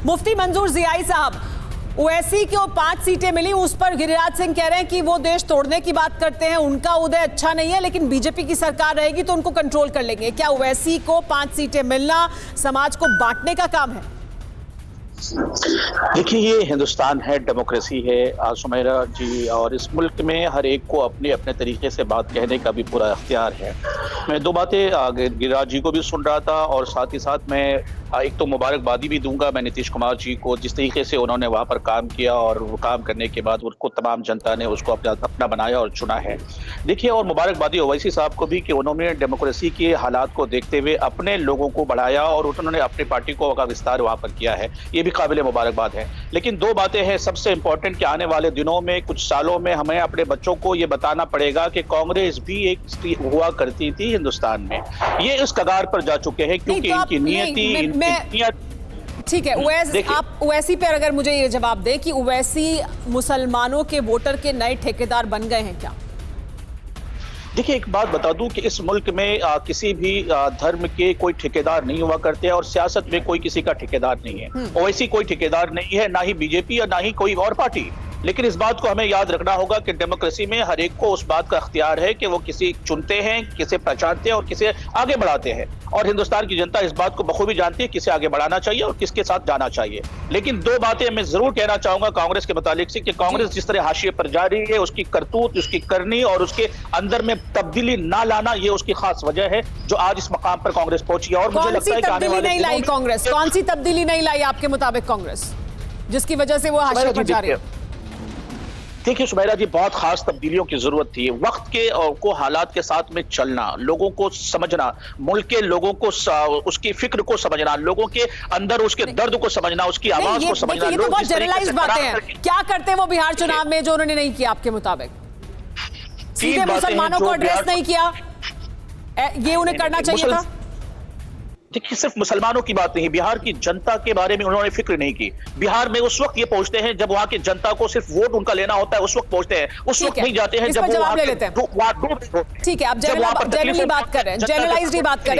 मुफ्ती मंजूर जियाई साहब, ओवैसी को 5 सीटें मिली, उस पर गिरिराज सिंह कह रहे हैं कि वो देश तोड़ने की बात करते हैं, उनका उदय अच्छा नहीं है, लेकिन बीजेपी की सरकार रहेगी तो उनको कंट्रोल कर लेंगे। क्या ओवैसी को 5 सीटें मिलना समाज को बांटने का काम है? देखिए, ये हिंदुस्तान है, डेमोक्रेसी है सुमेरा जी, और इस मुल्क में हर एक को अपने अपने तरीके से बात कहने का भी पूरा अख्तियार है। मैं दो बातें गिरिराज जी को भी सुन रहा था और साथ ही साथ मैं एक तो मुबारकबादी भी दूंगा मैं नीतीश कुमार जी को, जिस तरीके से उन्होंने वहां पर काम किया और वो काम करने के बाद उनको तमाम जनता ने उसको अपना बनाया और चुना है। देखिए, और मुबारकबादी ओवैसी साहब को भी कि उन्होंने डेमोक्रेसी के हालात को देखते हुए अपने लोगों को बढ़ाया और उन्होंने अपनी पार्टी को का विस्तार वहां पर किया है, ये भी काबिल मुबारकबाद है। लेकिन दो बातें हैं सबसे इंपॉर्टेंट कि आने वाले दिनों में, कुछ सालों में हमें अपने बच्चों को ये बताना पड़ेगा कि कांग्रेस भी एक हुआ करती थी हिंदुस्तान में। ये इस कगार पर जा चुके हैं क्योंकि इनकी नियति ठीक है। आप ओवैसी पर अगर मुझे ये जवाब दें कि ओवैसी मुसलमानों के वोटर के नए ठेकेदार बन गए हैं क्या? देखिए, एक बात बता दूं कि इस मुल्क में किसी भी धर्म के कोई ठेकेदार नहीं हुआ करते हैं और सियासत में कोई किसी का ठेकेदार नहीं है। ओवैसी कोई ठेकेदार नहीं है, ना ही बीजेपी और ना ही कोई और पार्टी। लेकिन इस बात को हमें याद रखना होगा कि डेमोक्रेसी में हर एक को उस बात का अख्तियार है कि वो किसी चुनते हैं, किसे पहचानते हैं और किसे आगे बढ़ाते हैं। और हिंदुस्तान की जनता इस बात को बखूबी जानती है किसे आगे बढ़ाना चाहिए और किसके साथ जाना चाहिए। लेकिन दो बातें मैं जरूर कहना चाहूंगा कांग्रेस के मुतालिक से कि कांग्रेस जिस तरह हाशिए पर जा रही है, उसकी करतूत, उसकी करनी और उसके अंदर में तब्दीली ना लाना, ये उसकी खास वजह है जो आज इस मकाम पर कांग्रेस पहुंची है। और मुझे लगता है कि आने वाले दिनों में कांग्रेस कौन सी तब्दीली नहीं लाई आपके मुताबिक कांग्रेस, जिसकी वजह से वो हाशिए पर जा रही है? देखिए सुमेरा जी, बहुत खास तब्दीलियों की जरूरत थी। वक्त के को हालात के साथ में चलना, लोगों को समझना, मुल्क के लोगों को उसकी फिक्र को समझना, लोगों के अंदर उसके दर्द को समझना, उसकी आवाज को समझना। ये तो बहुत जनरलाइज्ड बातें हैं। क्या करते वो बिहार चुनाव में जो उन्होंने नहीं किया आपके मुताबिक? सीधे मुसलमानों को एड्रेस नहीं किया, ये उन्हें करना चाहिए था। देखिए, सिर्फ मुसलमानों की बात नहीं, बिहार की जनता के बारे में उन्होंने फिक्र नहीं की। बिहार में उस वक्त ये पहुंचते हैं जब वहां की जनता को सिर्फ वोट उनका लेना होता है, उस वक्त पहुंचते हैं, उस वक्त नहीं जाते हैं जब वो जवाब ले लेते हैं। ठीक है, आप जनरली बात कर रहे हैं, जनरलाइज्ड ही बात कर रहे हैं।